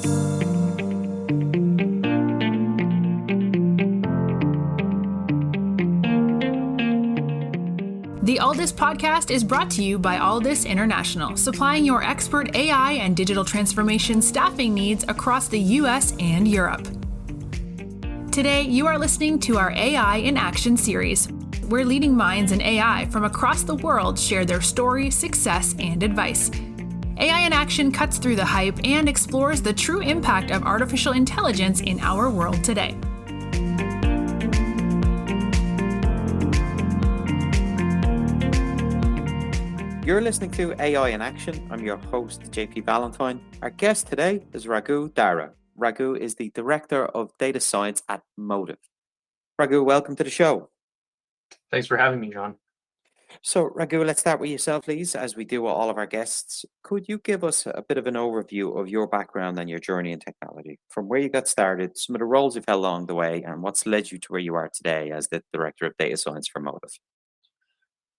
The Aldis podcast is brought to you by Aldis International, supplying your expert AI and digital transformation staffing needs across the US and Europe. Today, you are listening to our AI in Action series, where leading minds in AI from across the world share their story, success, and advice. AI in Action cuts through the hype and explores the true impact of artificial intelligence in our world today. You're listening to AI in Action. I'm your host, JP Valentine. Our guest today is Raghu Dhara. Raghu is the Director of Data Science at Motive. Raghu, welcome to the show. Thanks for having me, John. So, Raghu, let's start with yourself, please, as we do with all of our guests. Could you give us a bit of an overview of your background and your journey in technology, from where you got started, some of the roles you've held along the way, and what's led you to where you are today as the Director of Data Science for Motive?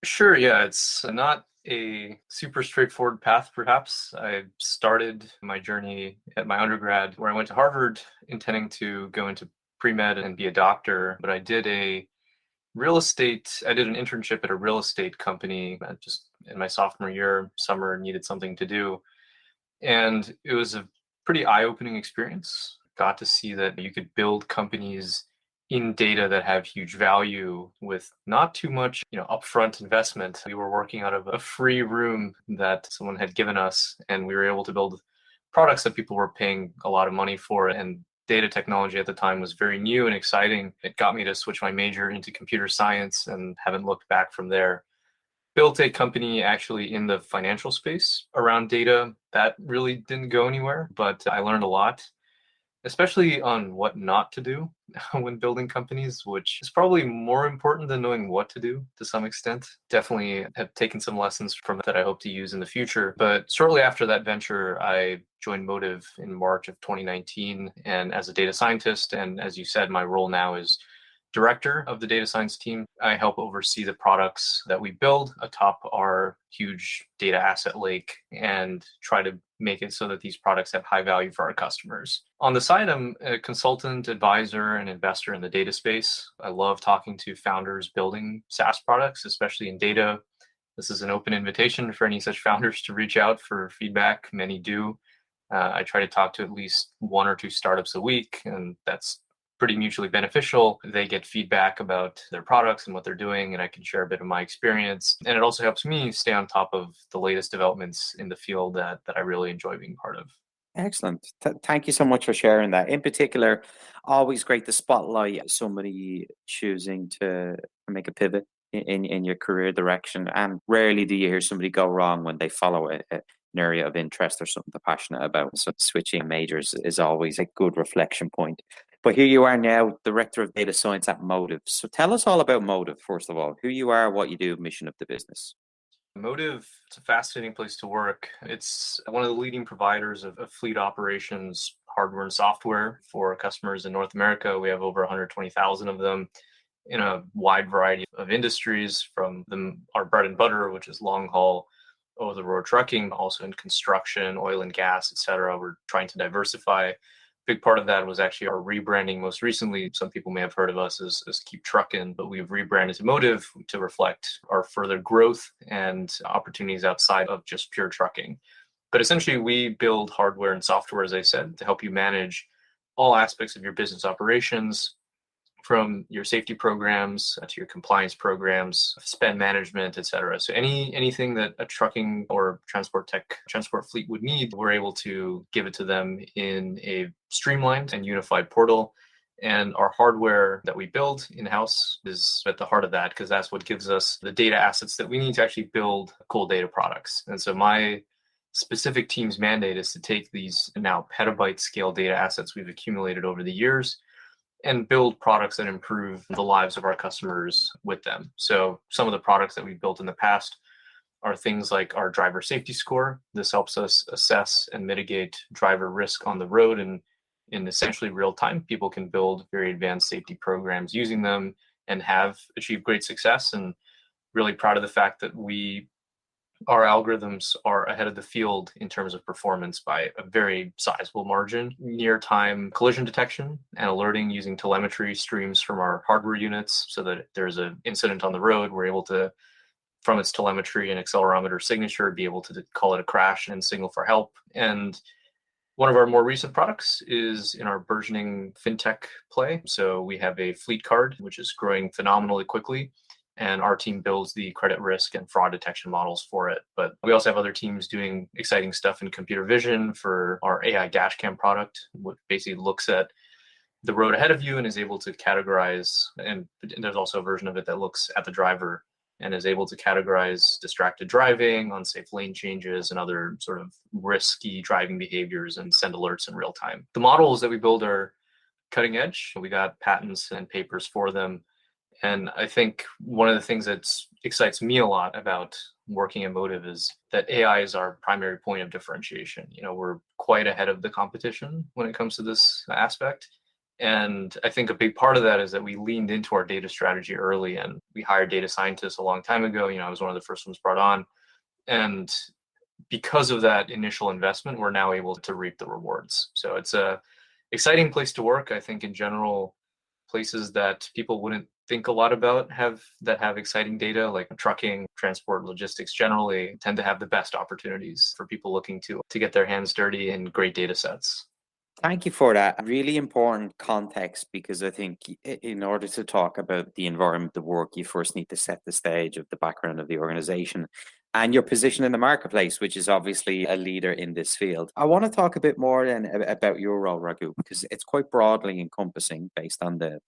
Sure, yeah, it's not a super straightforward path, perhaps. I started my journey at my undergrad where I went to Harvard intending to go into pre-med and be a doctor, but I did an internship at a real estate company just in my sophomore year, summer, needed something to do. And it was a pretty eye-opening experience. Got to see that you could build companies in data that have huge value with not too much, upfront investment. We were working out of a free room that someone had given us, and we were able to build products that people were paying a lot of money for. And data technology at the time was very new and exciting. It got me to switch my major into computer science and haven't looked back from there. Built a company actually in the financial space around data. That really didn't go anywhere, but I learned a lot, especially on what not to do when building companies, which is probably more important than knowing what to do to some extent. Definitely have taken some lessons from that I hope to use in the future. But shortly after that venture, I joined Motive in March of 2019, and as a data scientist, and as you said, my role now is director of the data science team. I help oversee the products that we build atop our huge data asset lake and try to make it so that these products have high value for our customers. On the side, I'm a consultant, advisor, and investor in the data space. I love talking to founders building SaaS products, especially in data. This is an open invitation for any such founders to reach out for feedback. Many do. I try to talk to at least one or two startups a week, and that's pretty mutually beneficial. They get feedback about their products and what they're doing, and I can share a bit of my experience. And it also helps me stay on top of the latest developments in the field that I really enjoy being part of. Excellent. Thank you so much for sharing that. In particular, always great to spotlight somebody choosing to make a pivot in your career direction. And rarely do you hear somebody go wrong when they follow an area of interest or something they're passionate about. So switching majors is always a good reflection point. But here you are now, Director of Data Science at Motive. So tell us all about Motive, first of all. Who you are, what you do, mission of the business. Motive, it's a fascinating place to work. It's one of the leading providers of fleet operations, hardware and software for customers in North America. We have over 120,000 of them in a wide variety of industries, from our bread and butter, which is long haul over-the-road trucking, also in construction, oil and gas, et cetera. We're trying to diversify. Big part of that was actually our rebranding most recently. Some people may have heard of us as Keep Truckin', but we've rebranded to Motive to reflect our further growth and opportunities outside of just pure trucking. But essentially, we build hardware and software, as I said, to help you manage all aspects of your business operations, from your safety programs to your compliance programs, spend management, et cetera. So anything that a trucking or transport fleet would need, we're able to give it to them in a streamlined and unified portal. And our hardware that we build in-house is at the heart of that, because that's what gives us the data assets that we need to actually build cool data products. And so my specific team's mandate is to take these now petabyte scale data assets we've accumulated over the years and build products that improve the lives of our customers with them. So some of the products that we've built in the past are things like our driver safety score. This helps us assess and mitigate driver risk on the road, and in essentially real time, people can build very advanced safety programs using them and have achieved great success. And really proud of the fact that we our algorithms are ahead of the field in terms of performance by a very sizable margin. Near-time collision detection and alerting using telemetry streams from our hardware units, so that if there's an incident on the road, we're able to, from its telemetry and accelerometer signature, be able to call it a crash and signal for help. And one of our more recent products is in our burgeoning fintech play. So we have a fleet card, which is growing phenomenally quickly, and our team builds the credit risk and fraud detection models for it. But we also have other teams doing exciting stuff in computer vision for our AI dashcam product, which basically looks at the road ahead of you and is able to categorize, and there's also a version of it that looks at the driver and is able to categorize distracted driving, unsafe lane changes, and other sort of risky driving behaviors and send alerts in real time. The models that we build are cutting edge. We got patents and papers for them. And I think one of the things that excites me a lot about working at Motive is that AI is our primary point of differentiation. We're quite ahead of the competition when it comes to this aspect. And I think a big part of that is that we leaned into our data strategy early, and we hired data scientists a long time ago. I was one of the first ones brought on. And because of that initial investment, we're now able to reap the rewards. So it's a exciting place to work. I think in general, places that people wouldn't think a lot about have exciting data, like trucking, transport, logistics generally tend to have the best opportunities for people looking to get their hands dirty in great data sets. Thank you for that. Really important context, because I think in order to talk about the environment of work, you first need to set the stage of the background of the organization and your position in the marketplace, which is obviously a leader in this field. I want to talk a bit more then about your role, Raghu, because it's quite broadly encompassing based on the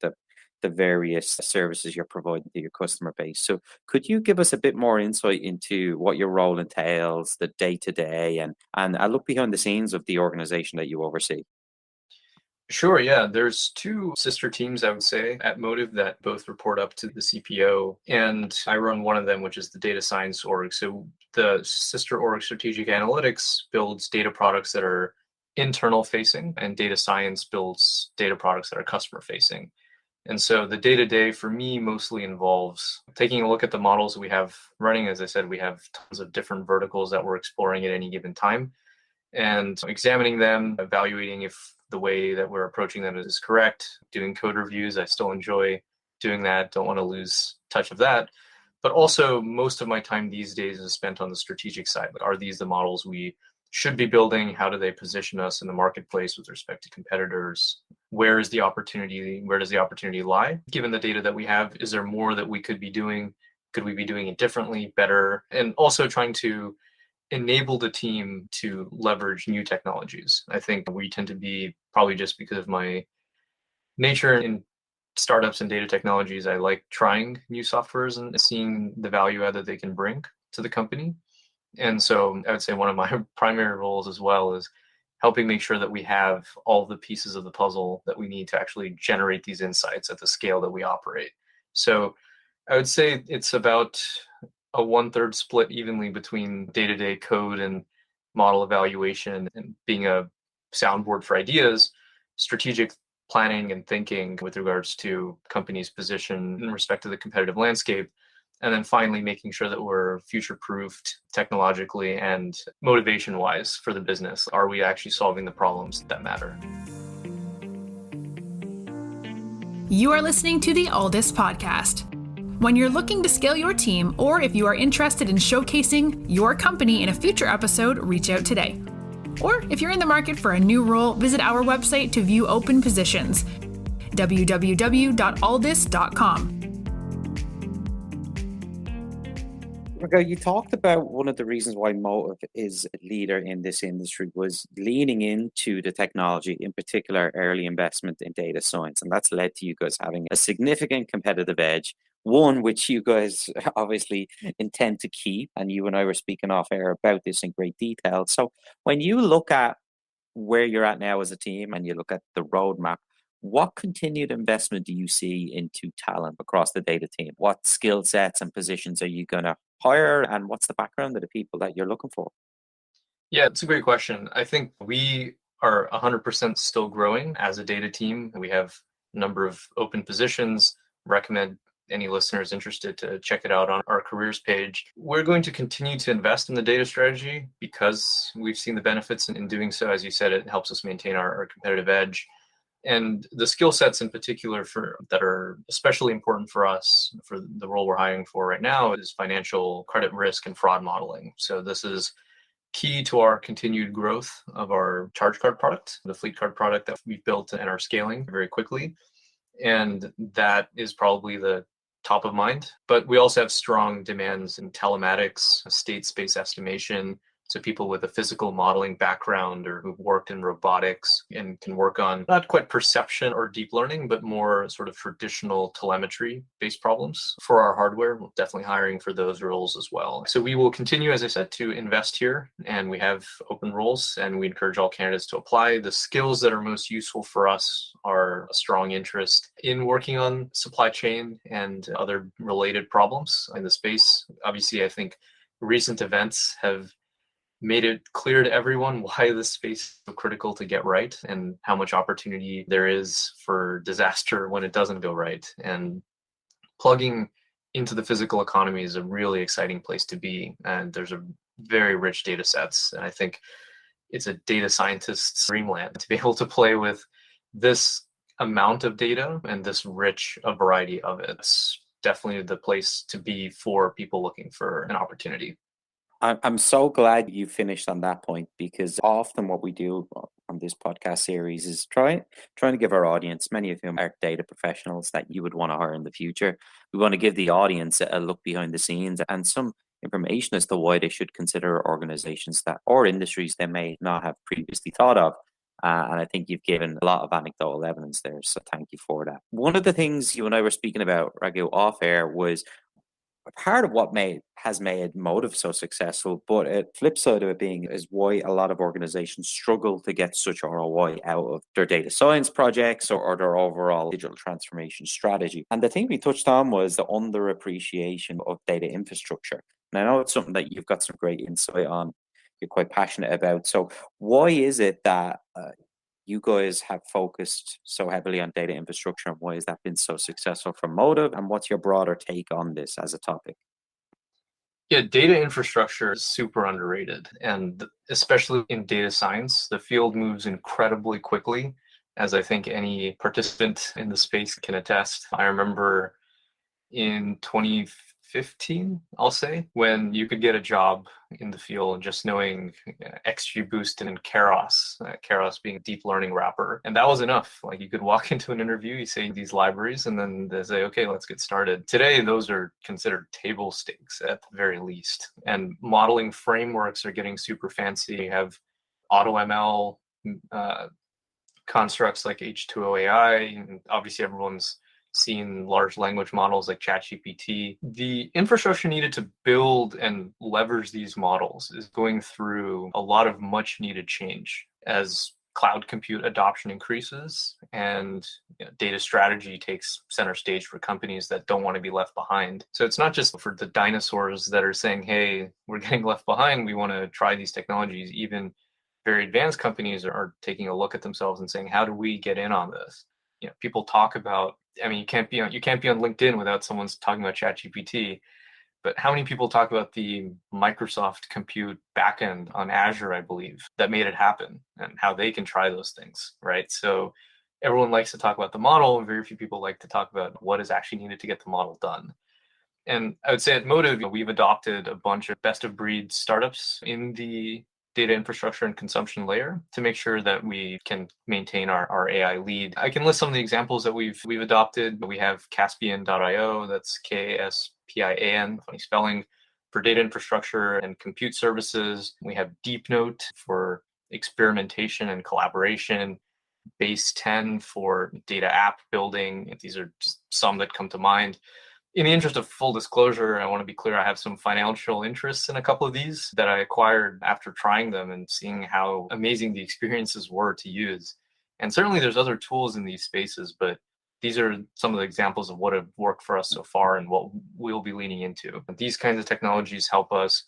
various services you're providing to your customer base. So could you give us a bit more insight into what your role entails, the day-to-day, and a look behind the scenes of the organization that you oversee? Sure, yeah. There's two sister teams, I would say, at Motive that both report up to the CPO, and I run one of them, which is the data science org. So the sister org, Strategic Analytics, builds data products that are internal facing, and data science builds data products that are customer facing. And so the day-to-day for me mostly involves taking a look at the models that we have running. As I said, we have tons of different verticals that we're exploring at any given time, and examining them, evaluating if the way that we're approaching them is correct, doing code reviews. I still enjoy doing that, don't want to lose touch of that. But also most of my time these days is spent on the strategic side. Like, are these the models we should be building? How do they position us in the marketplace with respect to competitors? Where is the opportunity? Where does the opportunity lie? Given the data that we have, is there more that we could be doing? Could we be doing it differently, better? And also trying to enable the team to leverage new technologies. I think we tend to be, probably just because of my nature in startups and data technologies, I like trying new softwares and seeing the value add that they can bring to the company. And so I would say one of my primary roles as well is helping make sure that we have all the pieces of the puzzle that we need to actually generate these insights at the scale that we operate. So I would say it's about a 1/3 split evenly between day-to-day code and model evaluation and being a soundboard for ideas, strategic planning and thinking with regards to company's position in respect to the competitive landscape, and then finally making sure that we're future-proofed technologically and motivation-wise for the business. Are we actually solving the problems that matter? You are listening to the Aldis Podcast. When you're looking to scale your team, or if you are interested in showcasing your company in a future episode, reach out today. Or if you're in the market for a new role, visit our website to view open positions, www.aldis.com. Raghu, you talked about one of the reasons why Motive is a leader in this industry was leaning into the technology, in particular early investment in data science. And that's led to you guys having a significant competitive edge, one which you guys obviously intend to keep. And you and I were speaking off air about this in great detail. So when you look at where you're at now as a team and you look at the roadmap, what continued investment do you see into talent across the data team? What skill sets and positions are you going to hire, and what's the background of the people that you're looking for? Yeah, it's a great question. I think we are 100% still growing as a data team. We have a number of open positions, recommend any listeners interested to check it out on our careers page. We're going to continue to invest in the data strategy because we've seen the benefits in doing so. As you said, it helps us maintain our competitive edge. And the skill sets in particular that are especially important for us for the role we're hiring for right now is financial credit risk and fraud modeling. So this is key to our continued growth of our charge card product, the fleet card product that we've built and are scaling very quickly. And that is probably the top of mind. But we also have strong demands in telematics, state space estimation. So people with a physical modeling background or who've worked in robotics and can work on not quite perception or deep learning, but more sort of traditional telemetry-based problems for our hardware. We're definitely hiring for those roles as well. So we will continue, as I said, to invest here, and we have open roles, and we encourage all candidates to apply. The skills that are most useful for us are a strong interest in working on supply chain and other related problems in the space. Obviously, I think recent events have made it clear to everyone why this space is so critical to get right and how much opportunity there is for disaster when it doesn't go right. And plugging into the physical economy is a really exciting place to be. And there's a very rich data sets. And I think it's a data scientist's dreamland to be able to play with this amount of data and this rich a variety of it. It's definitely the place to be for people looking for an opportunity. I'm so glad you finished on that point, because often what we do on this podcast series is trying to give our audience, many of whom are data professionals that you would want to hire in the future. We want to give the audience a look behind the scenes and some information as to why they should consider organizations that or industries they may not have previously thought of. And I think you've given a lot of anecdotal evidence there, so thank you for that. One of the things you and I were speaking about, Raghu, off air was part of what has made Motive so successful, but a flip side of it being is why a lot of organizations struggle to get such ROI out of their data science projects or their overall digital transformation strategy. And the thing we touched on was the underappreciation of data infrastructure. And I know it's something that you've got some great insight on, you're quite passionate about. So why is it that you guys have focused so heavily on data infrastructure, and why has that been so successful for Motive? And what's your broader take on this as a topic? Yeah, data infrastructure is super underrated. And especially in data science, the field moves incredibly quickly, as I think any participant in the space can attest. I remember in 2015, I'll say, when you could get a job in the field just knowing XGBoost and Keras being a deep learning wrapper. And that was enough. Like, you could walk into an interview, you say these libraries, and then they say, okay, let's get started. Today, those are considered table stakes at the very least. And modeling frameworks are getting super fancy. You have AutoML constructs like H2O AI, and obviously everyone's seen large language models like ChatGPT. The infrastructure needed to build and leverage these models is going through a lot of much needed change as cloud compute adoption increases and data strategy takes center stage for companies that don't want to be left behind. So it's not just for the dinosaurs that are saying, hey, we're getting left behind, we want to try these technologies. Even very advanced companies are taking a look at themselves and saying, how do we get in on this? People talk about, I mean, you can't be on LinkedIn without someone's talking about ChatGPT. But how many people talk about the Microsoft Compute backend on Azure, I believe, that made it happen and how they can try those things, right? So everyone likes to talk about the model, and very few people like to talk about what is actually needed to get the model done. And I would say at Motive, we've adopted a bunch of best of breed startups in the data infrastructure and consumption layer to make sure that we can maintain our AI lead. I can list some of the examples that we've adopted. We have Caspian.io, that's Kaspian, funny spelling, for data infrastructure and compute services. We have DeepNote for experimentation and collaboration, Base 10 for data app building. These are just some that come to mind. In the interest of full disclosure, I want to be clear, I have some financial interests in a couple of these that I acquired after trying them and seeing how amazing the experiences were to use. And certainly there's other tools in these spaces, but these are some of the examples of what have worked for us so far and what we'll be leaning into. These kinds of technologies help us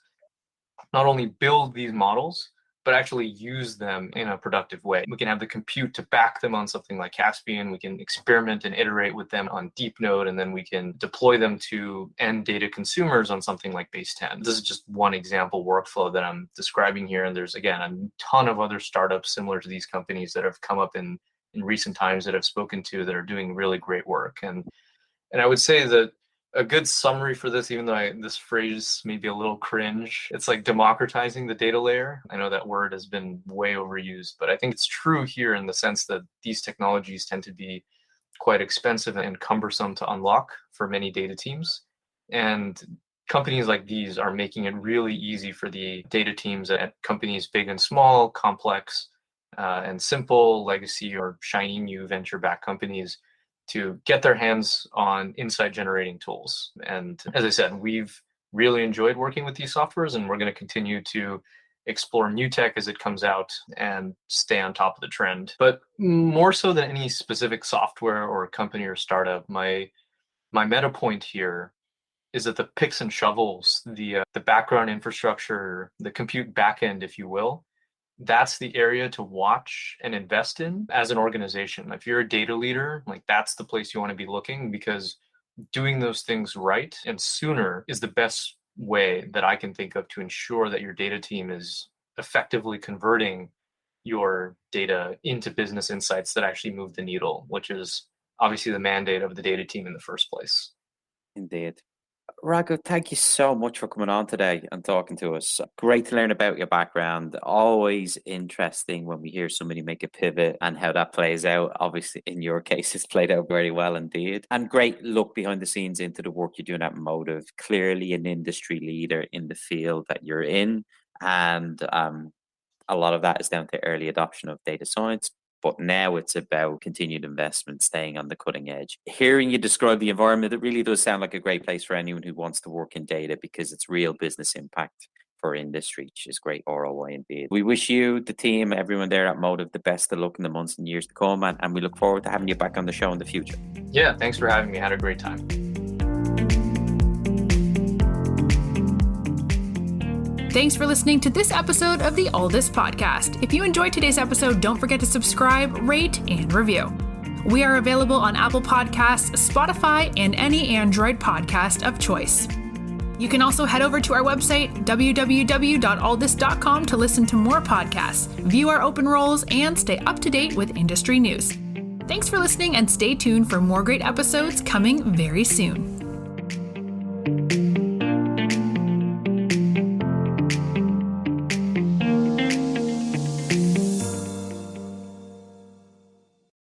not only build these models, but actually use them in a productive way. We can have the compute to back them on something like Caspian. We can experiment and iterate with them on Deep Node, and then we can deploy them to end data consumers on something like Base 10. This is just one example workflow that I'm describing here. And there's, again, a ton of other startups similar to these companies that have come up in recent times that I've spoken to that are doing really great work. And I would say that a good summary for this, even though this phrase may be a little cringe, it's like democratizing the data layer. I know that word has been way overused, but I think it's true here in the sense that these technologies tend to be quite expensive and cumbersome to unlock for many data teams. And companies like these are making it really easy for the data teams at companies big and small, complex and simple, legacy or shiny new venture-backed companies to get their hands on insight generating tools. And as I said, we've really enjoyed working with these softwares, and we're going to continue to explore new tech as it comes out and stay on top of the trend. But more so than any specific software or company or startup, my meta point here is that the picks and shovels, the background infrastructure, the compute backend, if you will, that's the area to watch and invest in as an organization. If you're a data leader, like that's the place you want to be looking, because doing those things right and sooner is the best way that I can think of to ensure that your data team is effectively converting your data into business insights that actually move the needle, which is obviously the mandate of the data team in the first place. Indeed. Raghu, thank you so much for coming on today and talking to us. Great to learn about your background. Always interesting when we hear somebody make a pivot and how that plays out. Obviously, in your case, it's played out very well indeed. And great look behind the scenes into the work you're doing at Motive. Clearly an industry leader in the field that you're in. And a lot of that is down to early adoption of data science. But now it's about continued investment, staying on the cutting edge. Hearing you describe the environment, it really does sound like a great place for anyone who wants to work in data, because it's real business impact for industry, which is great ROI indeed. We wish you, the team, everyone there at Motive, the best of luck in the months and years to come. And we look forward to having you back on the show in the future. Yeah, thanks for having me. I had a great time. Thanks for listening to this episode of the Aldous Podcast. If you enjoyed today's episode, don't forget to subscribe, rate, and review. We are available on Apple Podcasts, Spotify, and any Android podcast of choice. You can also head over to our website, www.aldous.com, to listen to more podcasts, view our open roles, and stay up to date with industry news. Thanks for listening, and stay tuned for more great episodes coming very soon.